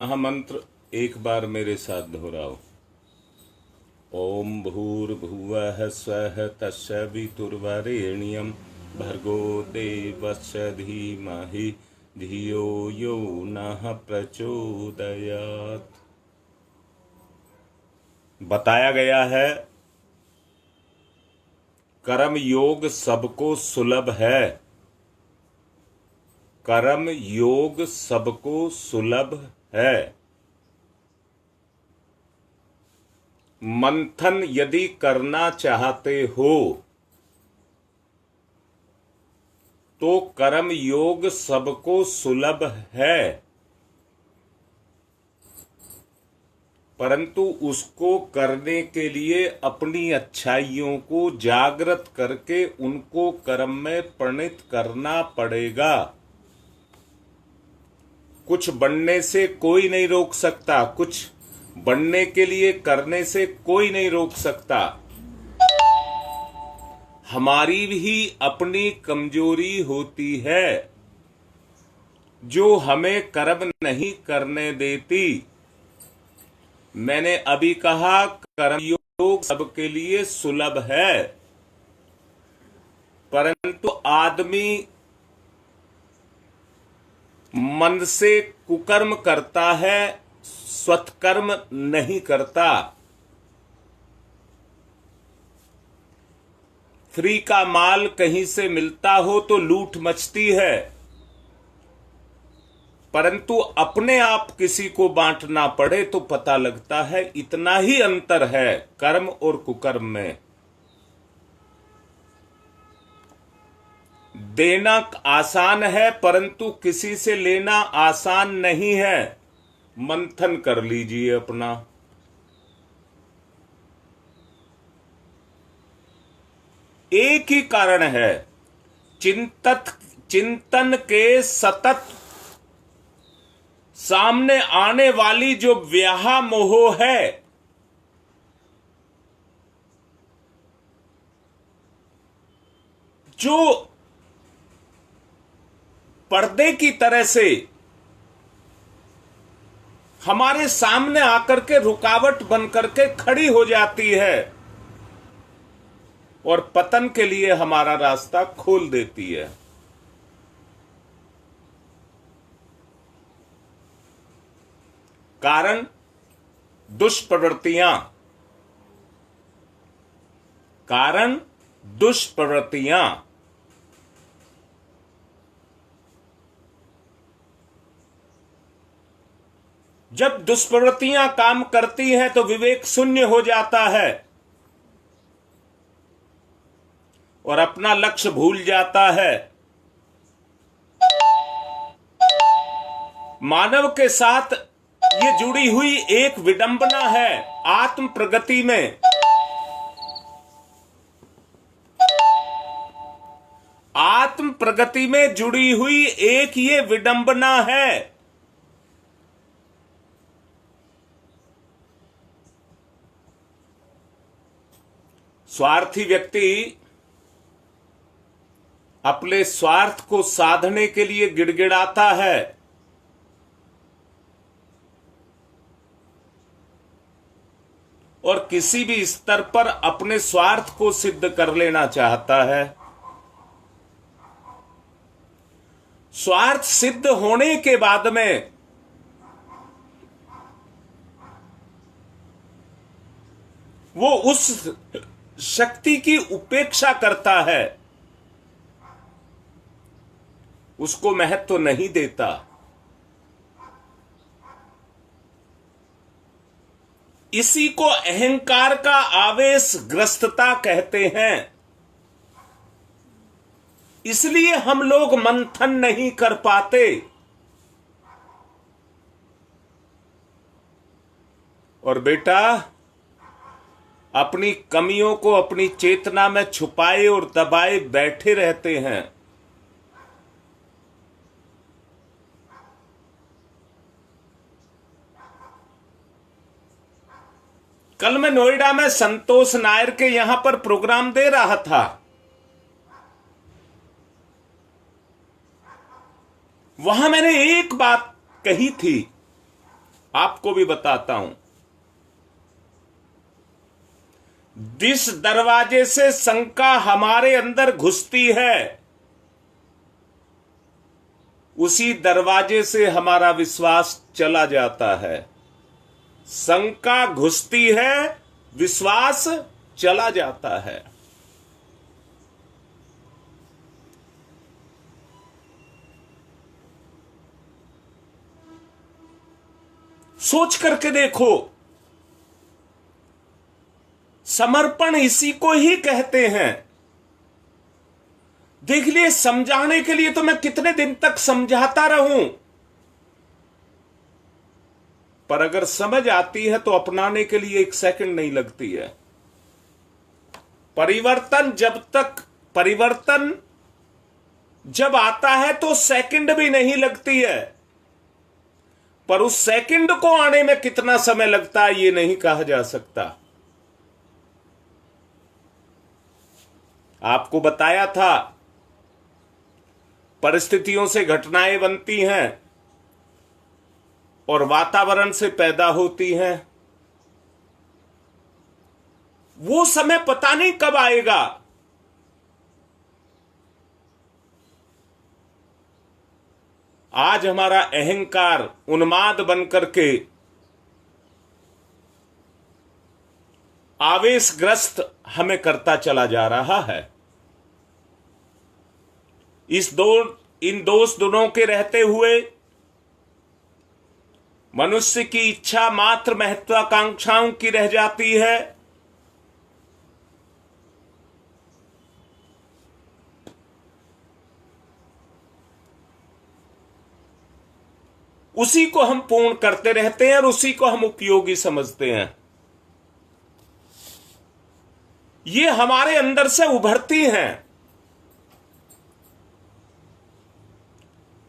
महामंत्र एक बार मेरे साथ दोहराओ। ओम भूर्भुवः स्वः तत्सवितुर्वरेण्यं भर्गो देवस्य धीमहि धियो यो नः प्रचोदयात्। बताया गया है कर्म योग सबको सुलभ है। कर्म योग सबको सुलभ है। मंथन यदि करना चाहते हो तो कर्म योग सबको सुलभ है, परंतु उसको करने के लिए अपनी अच्छाइयों को जागृत करके उनको कर्म में परिणत करना पड़ेगा। कुछ बनने से कोई नहीं रोक सकता, कुछ बनने के लिए करने से कोई नहीं रोक सकता। हमारी भी अपनी कमजोरी होती है जो हमें कर्म नहीं करने देती। मैंने अभी कहा कर्म योग सबके लिए सुलभ है, परंतु आदमी मन से कुकर्म करता है, सत्कर्म नहीं करता। फ्री का माल कहीं से मिलता हो तो लूट मचती है, परंतु अपने आप किसी को बांटना पड़े तो पता लगता है इतना ही अंतर है कर्म और कुकर्म में। देना आसान है परंतु किसी से लेना आसान नहीं है। मंथन कर लीजिए अपना। एक ही कारण है, चिंतन के सतत सामने आने वाली जो व्याहा मोह है, जो पर्दे की तरह से हमारे सामने आकर के रुकावट बन करके खड़ी हो जाती है और पतन के लिए हमारा रास्ता खोल देती है। कारण दुष्प्रवृत्तियां, कारण दुष्प्रवृत्तियां। जब दुष्प्रवृत्तियां काम करती हैं तो विवेक शून्य हो जाता है और अपना लक्ष्य भूल जाता है। मानव के साथ ये जुड़ी हुई एक विडंबना है आत्म प्रगति में। आत्म प्रगति में जुड़ी हुई एक ये विडंबना है। स्वार्थी व्यक्ति अपने स्वार्थ को साधने के लिए गिड़गिड़ाता है और किसी भी स्तर पर अपने स्वार्थ को सिद्ध कर लेना चाहता है। स्वार्थ सिद्ध होने के बाद में वो उस शक्ति की उपेक्षा करता है, उसको महत्व नहीं देता। इसी को अहंकार का आवेश ग्रस्तता कहते हैं। इसलिए हम लोग मंथन नहीं कर पाते और बेटा अपनी कमियों को अपनी चेतना में छुपाए और दबाए बैठे रहते हैं। कल मैं नोएडा में संतोष नायर के यहां पर प्रोग्राम दे रहा था। वहां मैंने एक बात कही थी आपको भी बताता हूं। जिस दरवाजे से शंका हमारे अंदर घुसती है, उसी दरवाजे से हमारा विश्वास चला जाता है। शंका घुसती है, विश्वास चला जाता है। सोच करके देखो, समर्पण इसी को ही कहते हैं। देख लिए, समझाने के लिए तो मैं कितने दिन तक समझाता रहूं, पर अगर समझ आती है तो अपनाने के लिए 1 सेकंड नहीं लगती है। परिवर्तन जब आता है तो सेकंड भी नहीं लगती है, पर उस सेकंड को आने में कितना समय लगता है ये नहीं कहा जा सकता। आपको बताया था, परिस्थितियों से घटनाएं बनती हैं और वातावरण से पैदा होती हैं। वो समय पता नहीं कब आएगा। आज हमारा अहंकार उन्माद बनकर के आवेशग्रस्त हमें करता चला जा रहा है। इन दोष गुणों के रहते हुए मनुष्य की इच्छा मात्र महत्वाकांक्षाओं की रह जाती है। उसी को हम पूर्ण करते रहते हैं और उसी को हम उपयोगी समझते हैं। ये हमारे अंदर से उभरती हैं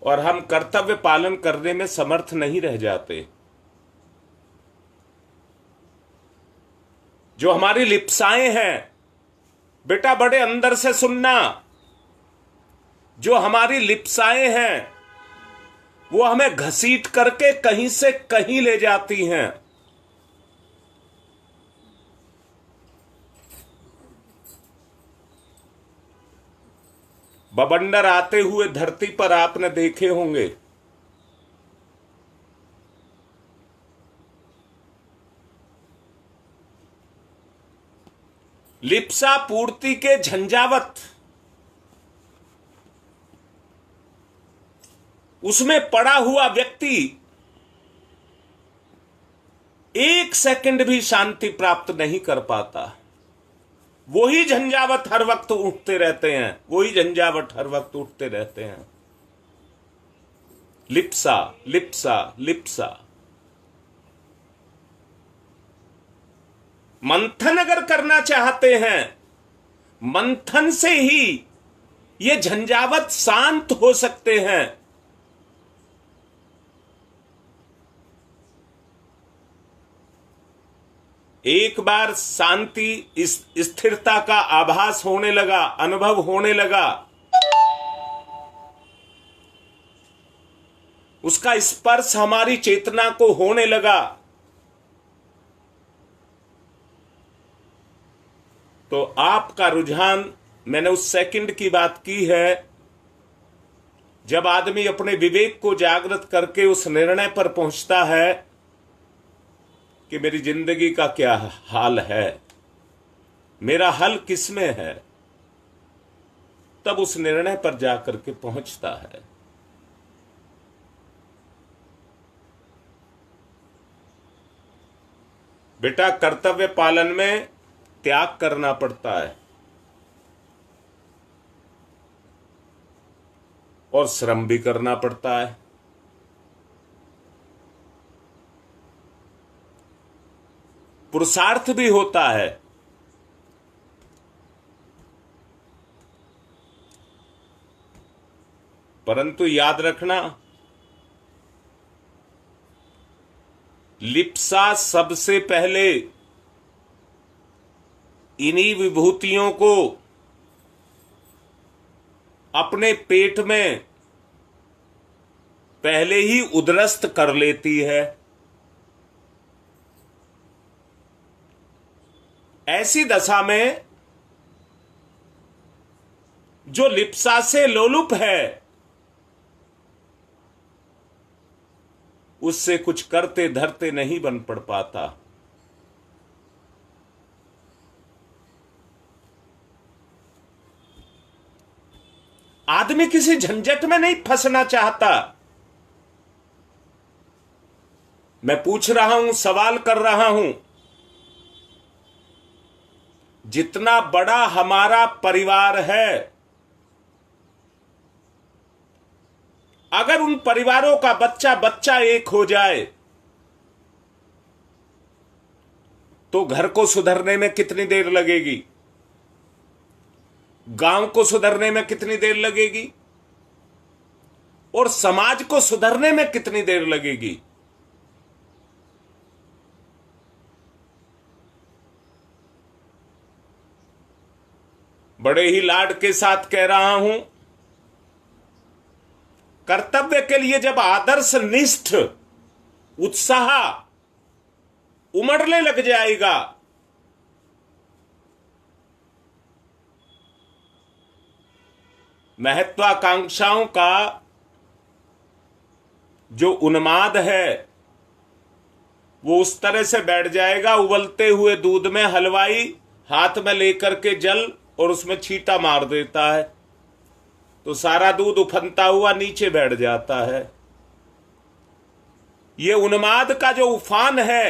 और हम कर्तव्य पालन करने में समर्थ नहीं रह जाते। जो हमारी लिप्साएं हैं, बेटा बड़े अंदर से सुनना, जो हमारी लिप्साएं हैं वो हमें घसीट करके कहीं से कहीं ले जाती हैं। बवंडर आते हुए धरती पर आपने देखे होंगे। लिप्सा पूर्ति के झंझावत, उसमें पड़ा हुआ व्यक्ति 1 सेकंड भी शांति प्राप्त नहीं कर पाता। वही झंझावत हर वक्त उठते रहते हैं, वही झंझावत हर वक्त उठते रहते हैं। लिप्सा लिप्सा लिप्सा। मंथन अगर करना चाहते हैं, मंथन से ही ये झंझावत शांत हो सकते हैं। एक बार शांति, स्थिरता का आभास होने लगा, अनुभव होने लगा, उसका स्पर्श हमारी चेतना को होने लगा, तो आपका रुझान, मैंने उस सेकंड की बात की है जब आदमी अपने विवेक को जागृत करके उस निर्णय पर पहुंचता है कि मेरी जिंदगी का क्या हाल है, मेरा हल किसमें है, तब उस निर्णय पर जाकर के पहुंचता है। बेटा कर्तव्य पालन में त्याग करना पड़ता है और श्रम भी करना पड़ता है। पुरुषार्थ भी होता है, परंतु याद रखना, लिप्सा सबसे पहले इन्हीं विभूतियों को अपने पेट में पहले ही उद्रस्त कर लेती है। ऐसी दशा में जो लिप्सा से लोलुप है उससे कुछ करते धरते नहीं बन पड़ पाता। आदमी किसी झंझट में नहीं फंसना चाहता। मैं पूछ रहा हूं, सवाल कर रहा हूं, जितना बड़ा हमारा परिवार है, अगर उन परिवारों का बच्चा बच्चा एक हो जाए तो घर को सुधरने में कितनी देर लगेगी, गांव को सुधरने में कितनी देर लगेगी और समाज को सुधरने में कितनी देर लगेगी। बड़े ही लाड के साथ कह रहा हूं, कर्तव्य के लिए जब आदर्श निष्ठ उत्साह उमड़ने लग जाएगा महत्वाकांक्षाओं का जो उन्माद है वो उस तरह से बैठ जाएगा, उबलते हुए दूध में हलवाई हाथ में लेकर के जल और उसमें छींटा मार देता है तो सारा दूध उफनता हुआ नीचे बैठ जाता है। ये उन्माद का जो उफान है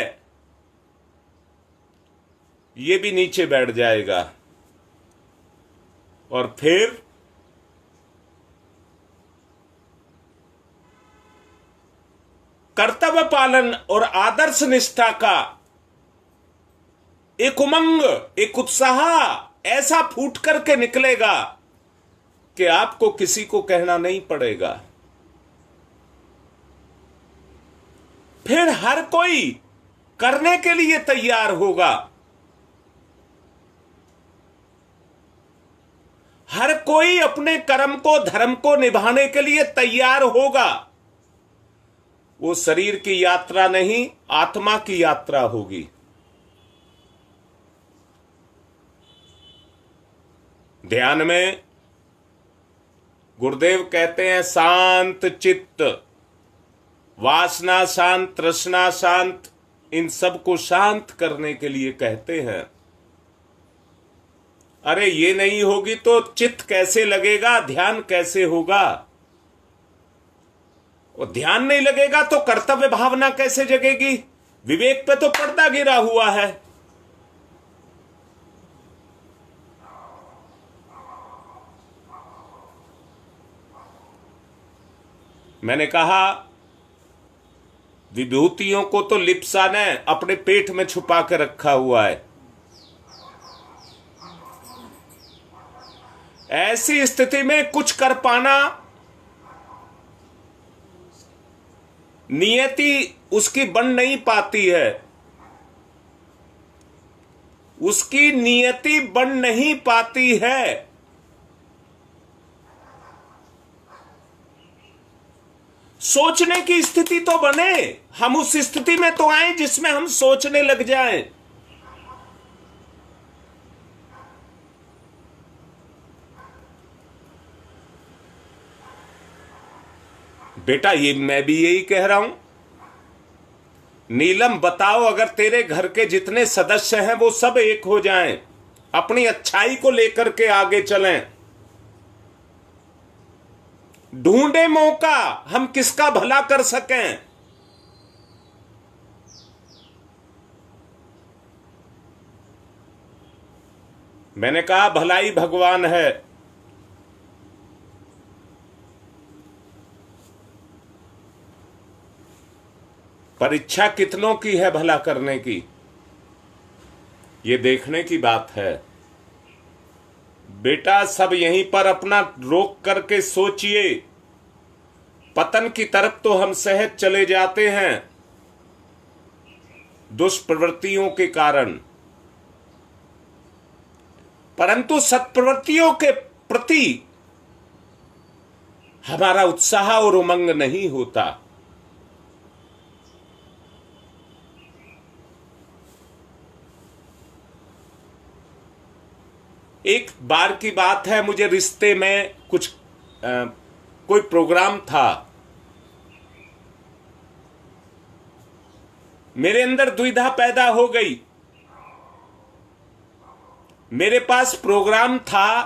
ये भी नीचे बैठ जाएगा और फिर कर्तव्य पालन और आदर्श निष्ठा का एक उमंग, एक उत्साह ऐसा फूट करके निकलेगा कि आपको किसी को कहना नहीं पड़ेगा। फिर हर कोई करने के लिए तैयार होगा, हर कोई अपने कर्म को, धर्म को निभाने के लिए तैयार होगा। वो शरीर की यात्रा नहीं, आत्मा की यात्रा होगी। ध्यान में गुरुदेव कहते हैं, शांत चित्त, वासना शांत, तृष्णा शांत, इन सब को शांत करने के लिए कहते हैं। अरे ये नहीं होगी तो चित्त कैसे लगेगा, ध्यान कैसे होगा? और ध्यान नहीं लगेगा तो कर्तव्य भावना कैसे जगेगी? विवेक पे तो पर्दा गिरा हुआ है। मैंने कहा विभूतियों को तो लिप्सा ने अपने पेट में छुपा के रखा हुआ है। ऐसी स्थिति में कुछ कर पाना नियति उसकी बन नहीं पाती है, उसकी नियति बन नहीं पाती है। सोचने की स्थिति तो बने, हम उस स्थिति में तो आए जिसमें हम सोचने लग जाएं। बेटा ये मैं भी यही कह रहा हूं। नीलम बताओ, अगर तेरे घर के जितने सदस्य हैं वो सब एक हो जाएं, अपनी अच्छाई को लेकर के आगे चलें, ढूंढे मौका हम किसका भला कर सकें। मैंने कहा भलाई भगवान है, परीक्षा कितनों की है भला करने की, ये देखने की बात है। बेटा सब यहीं पर अपना रोक करके सोचिए। पतन की तरफ तो हम सहज चले जाते हैं दुष्प्रवृत्तियों के कारण, परंतु सत्प्रवृत्तियों के प्रति हमारा उत्साह और उमंग नहीं होता। एक बार की बात है, मुझे रिश्ते में कुछ कोई प्रोग्राम था, मेरे अंदर दुविधा पैदा हो गई। मेरे पास प्रोग्राम था,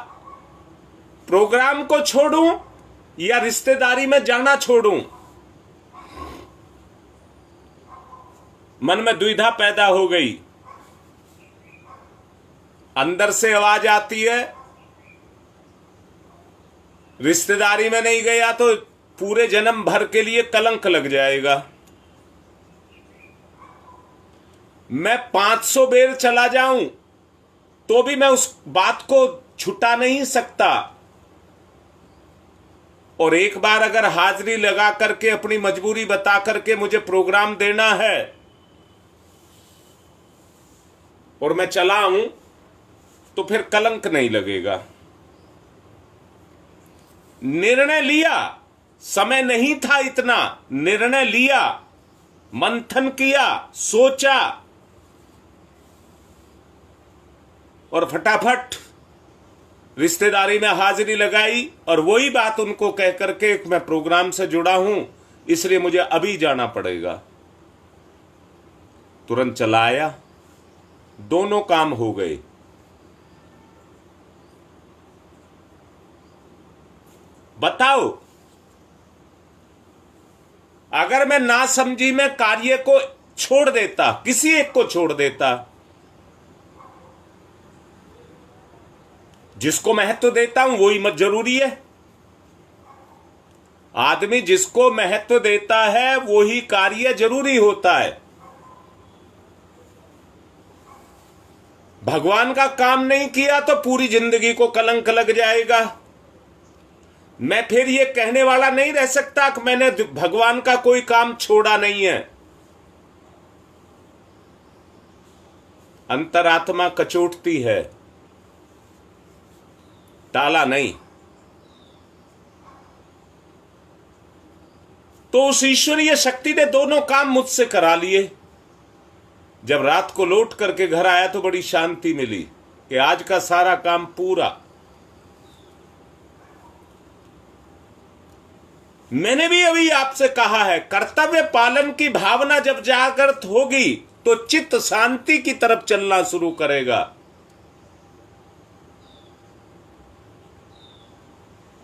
प्रोग्राम को छोड़ूं या रिश्तेदारी में जाना छोड़ूं। मन में दुविधा पैदा हो गई। अंदर से आवाज आती है, रिश्तेदारी में नहीं गया तो पूरे जन्म भर के लिए कलंक लग जाएगा। मैं 500 बेर चला जाऊं तो भी मैं उस बात को छुटा नहीं सकता। और एक बार अगर हाजिरी लगा करके अपनी मजबूरी बता करके मुझे प्रोग्राम देना है और मैं चला हूं तो फिर कलंक नहीं लगेगा। निर्णय लिया, समय नहीं था इतना, निर्णय लिया, मंथन किया, सोचा और फटाफट रिश्तेदारी में हाजिरी लगाई। और वही बात उनको कह करके मैं प्रोग्राम से जुड़ा हूं, इसलिए मुझे अभी जाना पड़ेगा। तुरंत चला आया, दोनों काम हो गए। बताओ, अगर मैं नासमझी में कार्य को छोड़ देता, किसी एक को छोड़ देता, जिसको महत्व देता हूं वही मत जरूरी है। आदमी जिसको महत्व देता है वही कार्य जरूरी होता है। भगवान का काम नहीं किया तो पूरी जिंदगी को कलंक लग जाएगा। मैं फिर ये कहने वाला नहीं रह सकता कि मैंने भगवान का कोई काम छोड़ा नहीं है। अंतरात्मा कचोटती है, टाला नहीं। तो उस ईश्वरीय शक्ति ने दोनों काम मुझसे करा लिए। जब रात को लौट करके घर आया तो बड़ी शांति मिली कि आज का सारा काम पूरा। मैंने भी अभी आपसे कहा है, कर्तव्य पालन की भावना जब जागृत होगी तो चित्त शांति की तरफ चलना शुरू करेगा।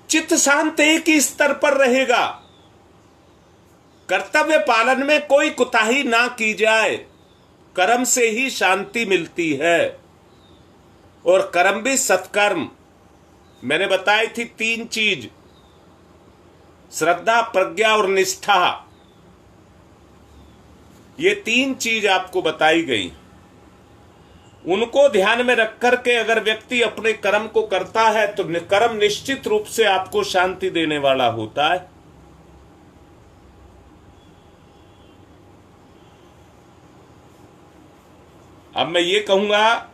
चित्त शांत एक ही स्तर पर रहेगा। कर्तव्य पालन में कोई कुताही ना की जाए। कर्म से ही शांति मिलती है, और कर्म भी सत्कर्म। मैंने बताई थी 3 चीज, श्रद्धा, प्रज्ञा और निष्ठा। ये 3 चीज आपको बताई गई। उनको ध्यान में रख करके अगर व्यक्ति अपने कर्म को करता है तो कर्म निश्चित रूप से आपको शांति देने वाला होता है। अब मैं ये कहूंगा,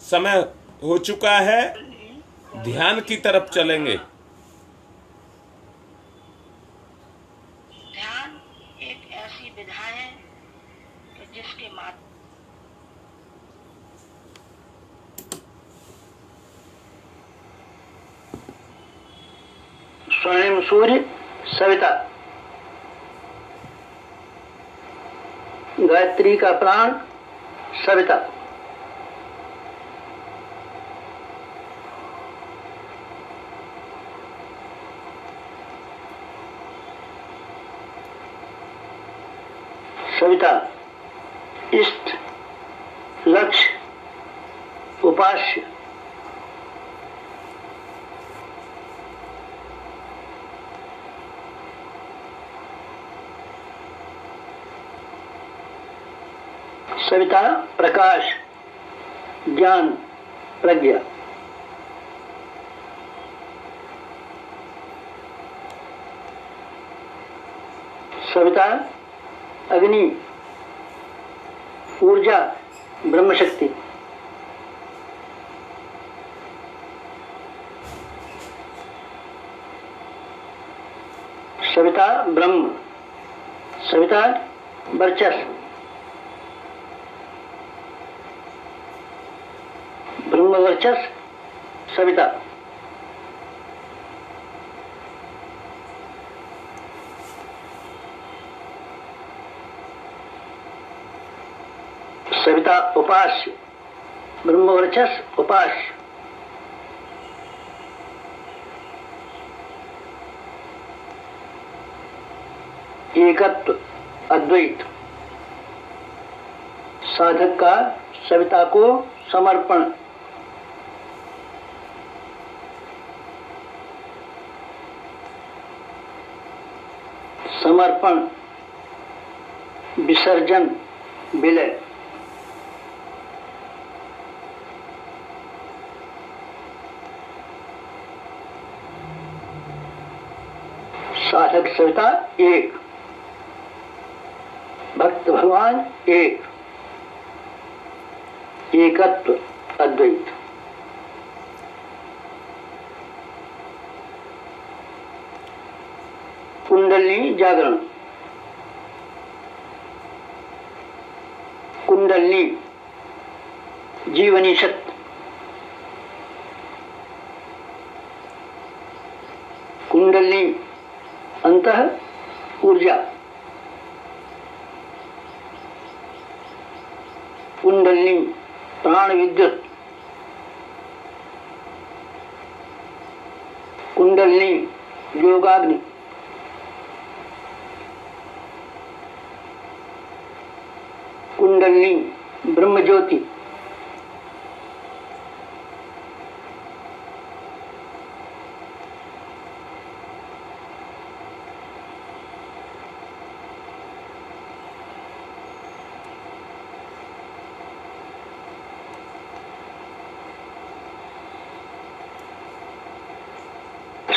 समय हो चुका है, ध्यान की तरफ चलेंगे। ध्यान एक ऐसी विधा है कि जिसके माध्यम स्वर्णिम सूर्य सविता, गायत्री का प्राण सविता, सविता इष्ट, लक्ष्य, उपास्य, सविता प्रकाश, ज्ञान, प्रज्ञा, सविता अग्नि, ऊर्जा, ब्रह्म शक्ति, सविता ब्रह्म, सविता वर्चस्व, ब्रह्म वर्चस्व, सविता। सविता उपास्य, ब्रह्मवर्चस उपास्य। एकत्व अद्वैत। साधक का सविता को समर्पण। समर्पण, विसर्जन, विलय। साधक सविता एक, भक्त भगवान एक, एकत्व अद्वैत। कुंडलिनी जागरण। कुंडलिनी जीवनी शक्ति। कुंडलिनी अंतः ऊर्जा। कुंडलिनी प्राण विद्युत। कुंडलिनी योगाग्नि। कुंडलिनी ब्रह्म ज्योति।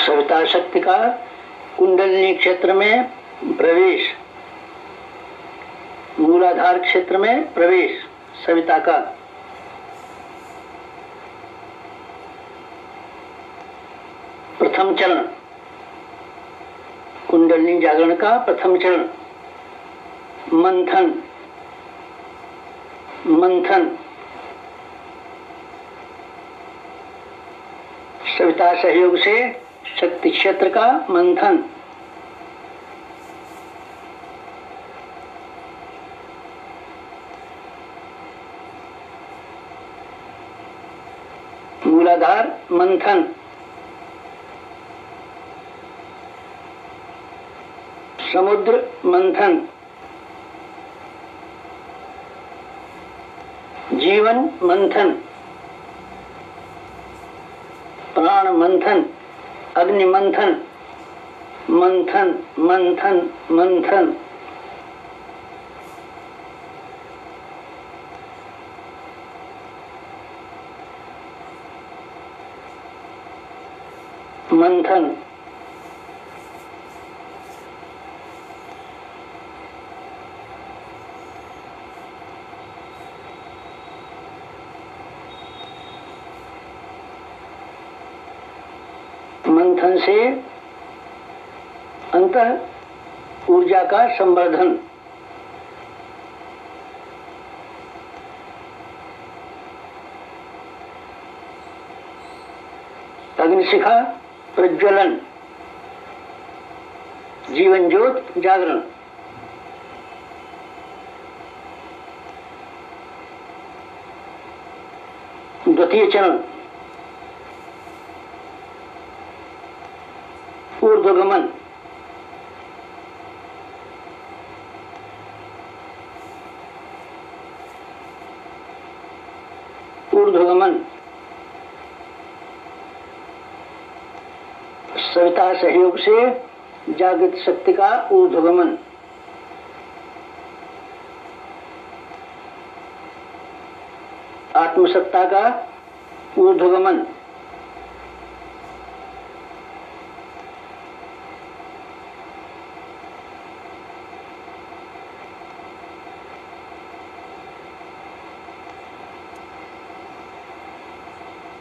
सविता शक्ति का कुंडलिनी क्षेत्र में प्रवेश, मूलाधार क्षेत्र में प्रवेश सविता का। प्रथम चरण, कुंडलिनी जागरण का प्रथम चरण। मंथन, मंथन। सविता सहयोग से शक्ति क्षेत्र का मंथन। मूलाधार मंथन। समुद्र मंथन। जीवन मंथन। प्राण मंथन। अग्नि मंथन। मंथन, मंथन, मंथन। मंथन। मंथन से अंतः ऊर्जा का संवर्धन। अग्निशिखा प्रज्वलन। जीवन ज्योत जागरण। द्वितीय चरण ऊर्ध्वगमन। ऊर्ध्वगमन। सविता सहयोग से जागृत शक्ति का ऊर्ध्वगमन। आत्मसत्ता का ऊर्ध्वगमन।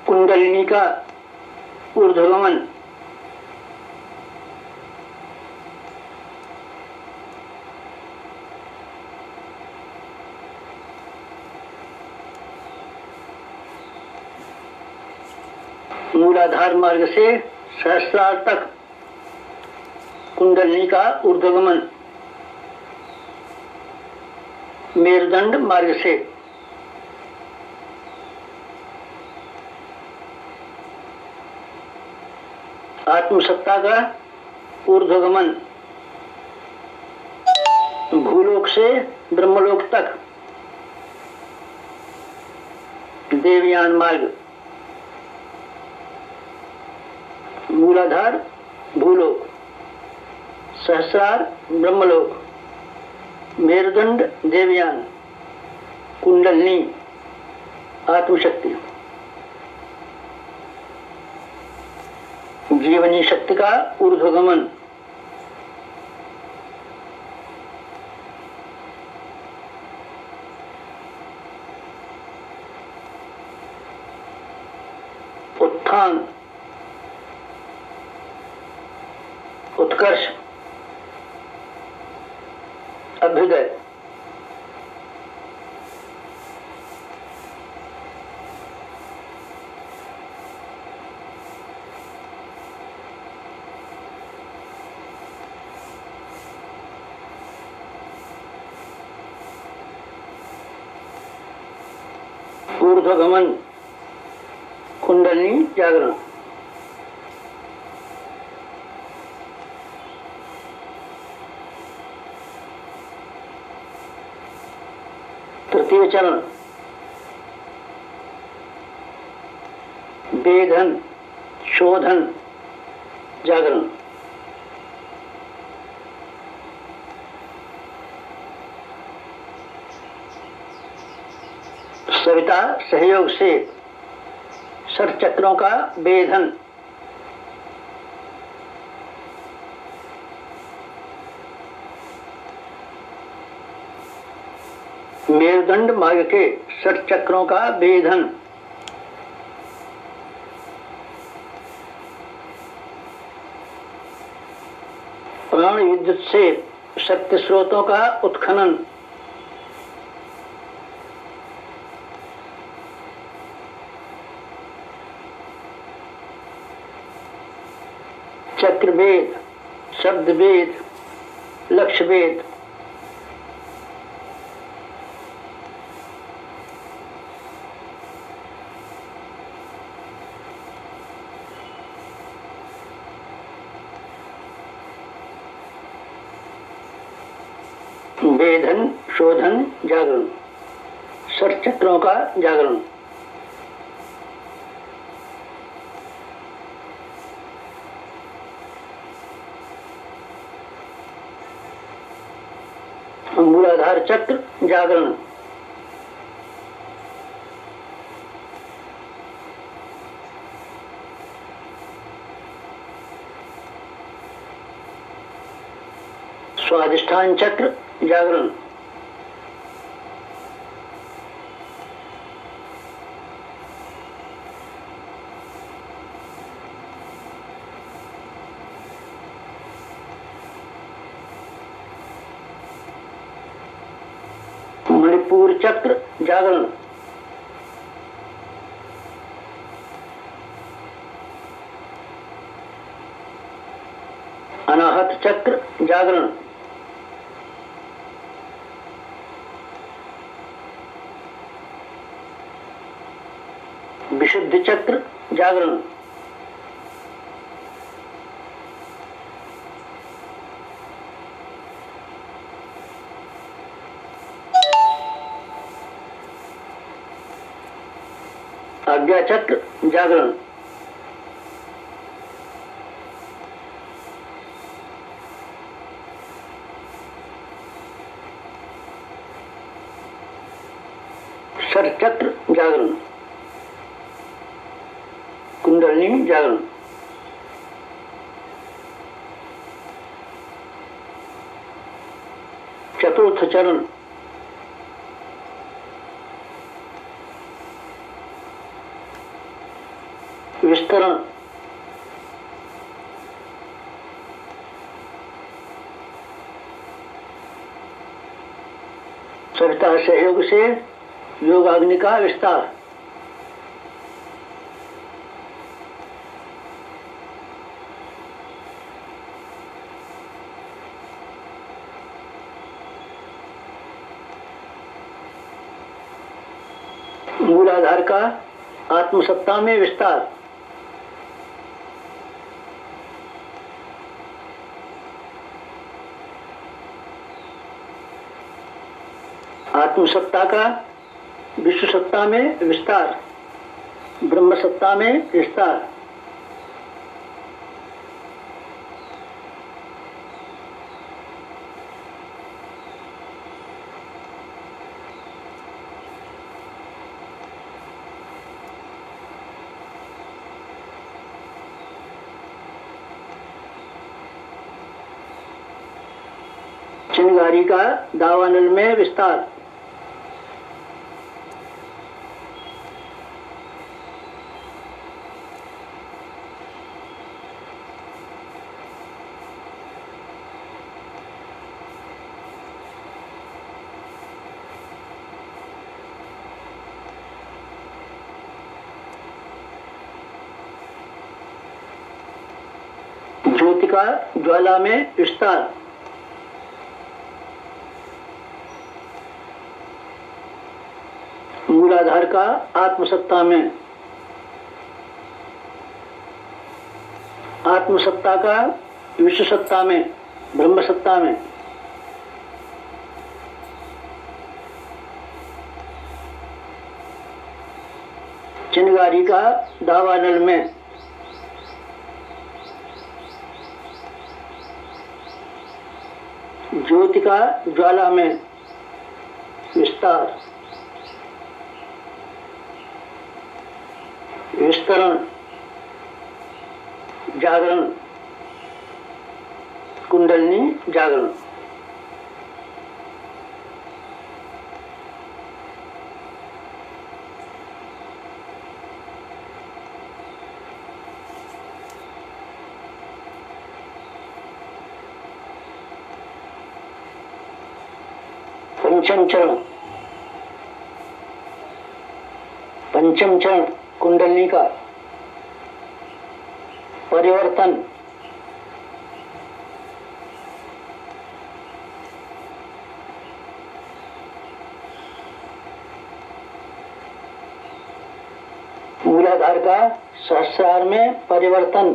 कुंडलिनी का ऊर्ध्वगमन। मूलाधार मार्ग से सहस्रार तक कुंडलिनी का ऊर्ध्वगमन, मेरुदंड मार्ग से आत्मसत्ता का ऊर्ध्वगमन, भूलोक से ब्रह्मलोक तक देवयान मार्ग, मूलाधार भूलोक, सहस्रार ब्रह्मलोक, मेरुदंड देवयान, कुंडलिनी आत्मशक्ति, जीवनी शक्ति का ऊर्ध्वगमन, उत्थान, उत्कर्ष, अभ्युदय, ऊर्ध्वगमन, कुंडलिनी जागरण। तृतीय चरण वेधन, शोधन, जागरण। सविता सहयोग से षट चक्रों का वेधन, मेरुदंड मार्ग के षट चक्रों का वेधन, प्राण विद्युत से शक्ति स्रोतों का उत्खनन, चक्रवेद, शब्दवेद, लक्ष्यवेद, वेधन, शोधन, जागरण, षट चक्रों का जागरण। मूलाधार चक्र जागरण, स्वाधिष्ठान चक्र जागरण, मणिपुर चक्र जागरण, अनाहत चक्र जागरण, विशुद्ध चक्र जागरण, आज्ञा चक्र जागरण, षट चक्र जागरण, कुंडलिनी जागरण। चतुर्थ चरण विस्तरण, सविता सहयोग से योगाग्नि का विस्तार, मूलाधार का आत्मसत्ता में विस्तार। आत्मसत्ता का विश्व सत्ता में विस्तार, ब्रह्म सत्ता में विस्तार। चिंगारी का दावानल में विस्तार। ज्योति का ज्वाला में विस्तार। मूलाधार का आत्मसत्ता में, आत्मसत्ता का विश्व सत्ता में, ब्रह्म सत्ता में। चिंगारी का दावानल में, ज्योति का ज्वाला में विस्तार, विस्तरण, जागरण, कुंडलिनी जागरण। पंचम चरण, पंचम चरण कुंडलिनी का परिवर्तन, मूलाधार का सहस्रार में परिवर्तन,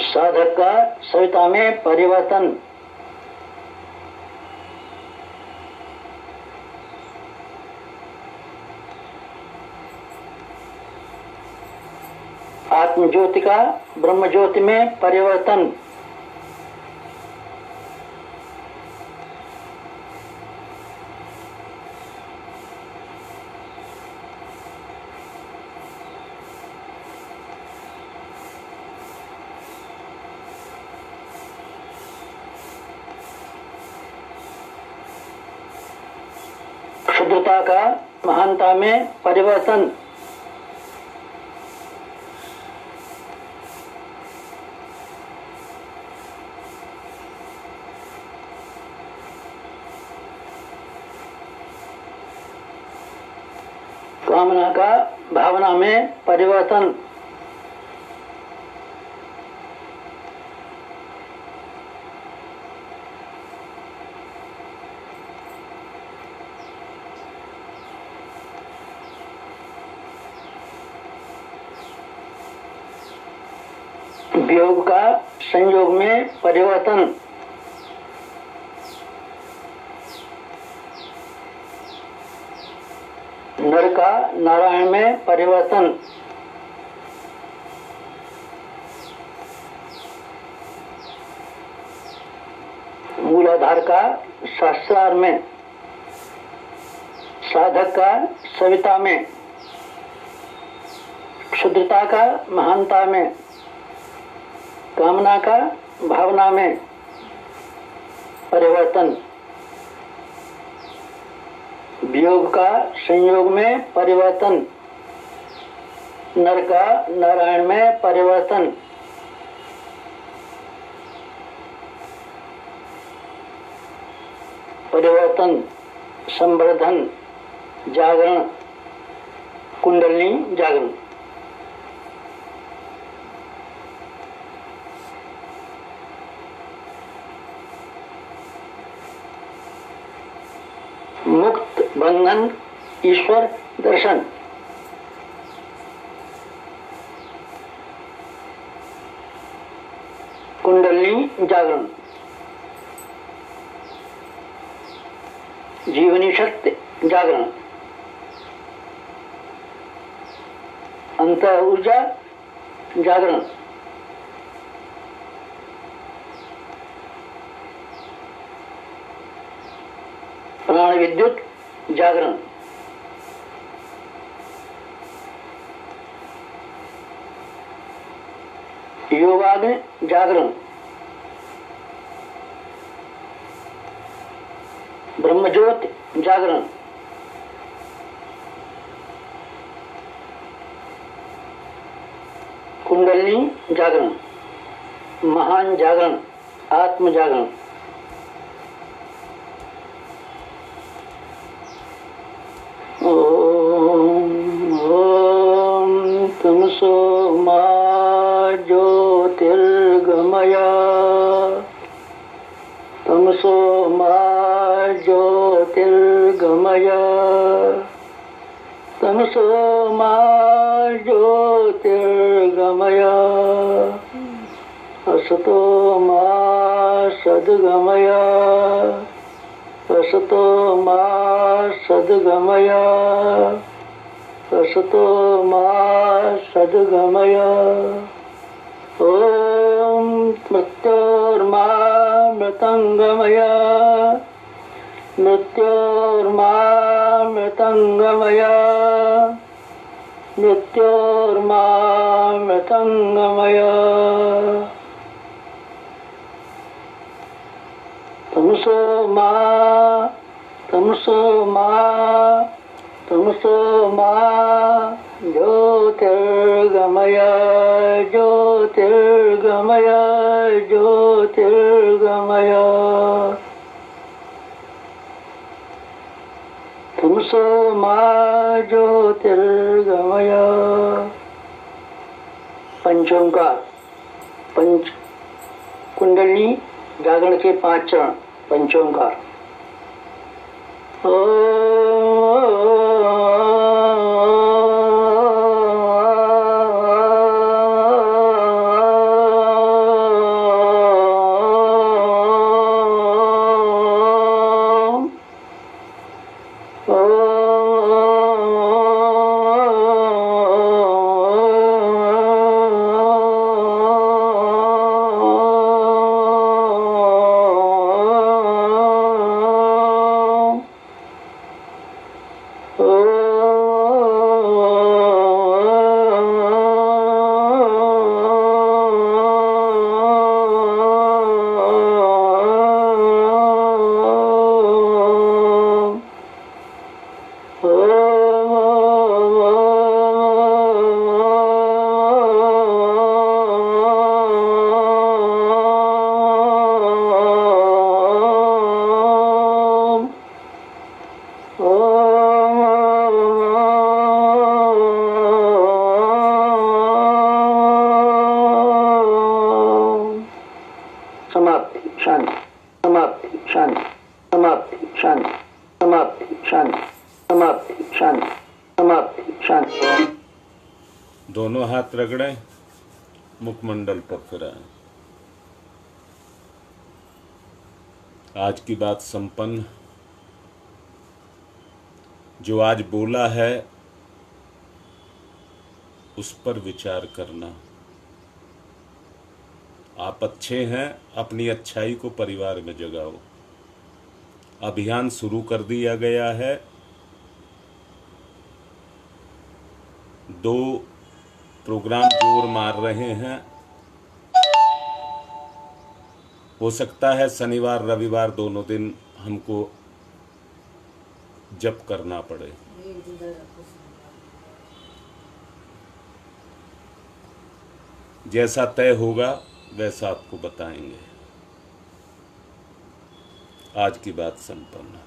साधक का सविता में परिवर्तन, आत्म ज्योति का ब्रह्म ज्योति में परिवर्तन, क्षुद्रता का महानता में परिवर्तन, कामना का भावना में परिवर्तन, वियोग का संयोग में परिवर्तन, नर का नारायण में परिवर्तन, मूलाधार का सहस्रार में, साधक का सविता में, क्षुद्रता का महानता में, कामना का भावना में परिवर्तन, वियोग का संयोग में परिवर्तन, नर का नारायण में परिवर्तन, परिवर्तन, संवर्धन, जागरण, कुंडलिनी जागरण। मुक्त बंधन ईश्वर दर्शन। कुंडलिनी जागरण, जीवनी शक्ति जागरण, अंत ऊर्जा जागरण, प्राण विद्युत जागरण, योगाग्नि जागरण, ब्रह्मज्योति जागरण, कुंडलिनी जागरण, महान जागरण, आत्म जागरण। ओम तमसो मा ज्योतिर्गमय, तमसो मा ज्योतिर्गमय, तमसो मा ज्योतिर्गमय, असतो मा सद्गमय, असतो मा सद्गमय, असतो मा सद्गमय। ओम मृत्योर्मा मृतंगमय, मृत्योर्मा मृतंगमय, मृत्योर्मा मृतंगमय। तमसो मा, तमसो मा, तमसो मा ज्योतिर्गमय, ज्योतिर्गमय, ज्योतिर्गमय। तमसो मा ज्योतिर्गमय। पंचोंकार, पंच कुंडलिनी जागरण के 5 चरण। पंचोंकार। समाप्ति शांति, समाप्ति शांति, समाप्ति शांति, समाप्ति शांति, समाप्ति शांति, समाप्ति शांति। दोनों हाथ रगड़ें, मुखमंडल पर फिराएं। आज की बात संपन्न। जो आज बोला है उस पर विचार करना। आप अच्छे हैं, अपनी अच्छाई को परिवार में जगाओ। अभियान शुरू कर दिया गया है। 2 प्रोग्राम जोर मार रहे हैं। हो सकता है शनिवार रविवार दोनों दिन हमको जप करना पड़े। जैसा तय होगा वैसा आपको बताएंगे। आज की बात संपन्न।